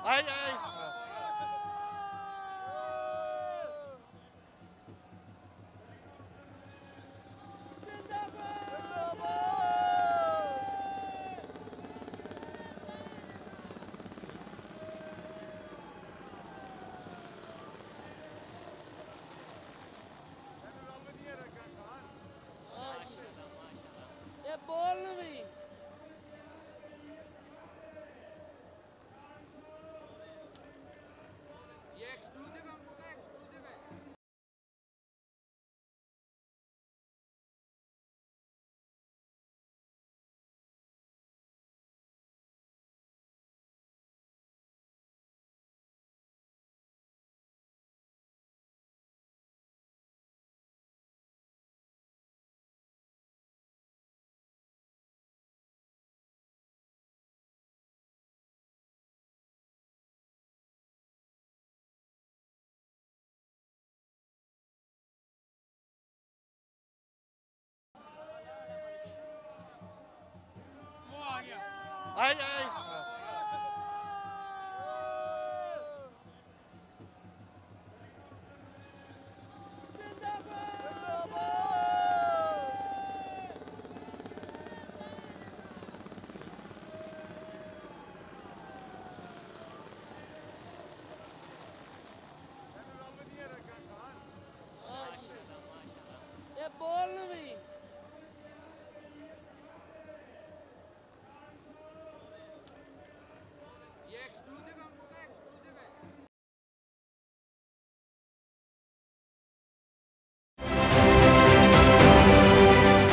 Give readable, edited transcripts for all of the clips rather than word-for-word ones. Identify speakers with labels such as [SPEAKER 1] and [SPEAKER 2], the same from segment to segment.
[SPEAKER 1] आए आए।
[SPEAKER 2] ये बोल भी
[SPEAKER 3] ये एक्सक्लूसिव है, हमको क्या एक्सक्लूसिव है।
[SPEAKER 1] आए आए।
[SPEAKER 2] ये बोल भी
[SPEAKER 3] ये एक्सक्लूसिव है, हमको क्या एक्सक्लूसिव है।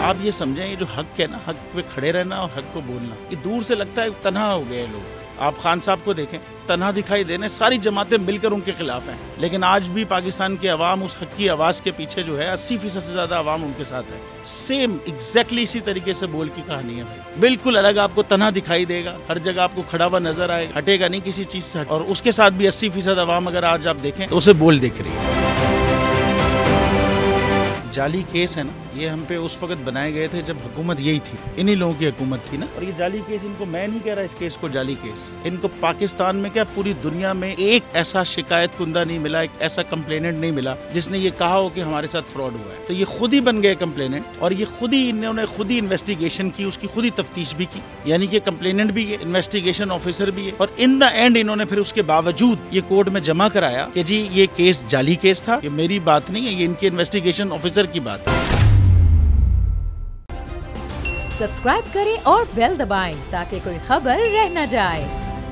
[SPEAKER 4] आप ये समझें, ये जो हक है ना, हक पे खड़े रहना और हक को बोलना, ये दूर से लगता है तन्हा हो गए लोग। आप खान साहब को देखें, तन्हा दिखाई देने, सारी जमातें मिलकर उनके खिलाफ हैं, लेकिन आज भी पाकिस्तान की आवाम उस हक की आवाज़ के पीछे जो है 80% से ज़्यादा आवाम उनके साथ है। सेम एग्जैक्टली इसी तरीके से बोल की कहानी है भाई, बिल्कुल अलग आपको तन्हा दिखाई देगा, हर जगह आपको खड़ा हुआ नजर आएगा, हटेगा नहीं किसी चीज़ से। और उसके साथ भी 80% आवाम अगर आज आप देखें तो उसे बोल दिख रही है। जाली केस है ना, ये हम पे उस वक्त बनाए गए थे जब हुकूमत यही थी, इन्हीं लोगों की हुकूमत थी ना। और ये जाली केस, इनको मैं नहीं कह रहा इस केस को जाली केस, इनको पाकिस्तान में क्या पूरी दुनिया में एक ऐसा शिकायत कुंदा नहीं मिला, एक ऐसा कंप्लेनेंट नहीं मिला जिसने ये कहा हो कि हमारे साथ फ्रॉड हुआ है। तो ये खुद ही बन गए कंप्लेनेंट, और ये खुद ही इन्होंने खुद ही इन्वेस्टिगेशन की, उसकी खुद ही तफ्तीश भी की, यानी कि कंप्लेनेंट भी है, इन्वेस्टिगेशन ऑफिसर भी है। और इन द एंड इन्होंने फिर उसके बावजूद ये कोर्ट में जमा कराया कि जी ये केस जाली केस था। ये मेरी बात नहीं है, ये इनके इन्वेस्टिगेशन ऑफिसर की बात है।
[SPEAKER 5] सब्सक्राइब करें और बेल दबाएं ताकि कोई खबर रह न जाए।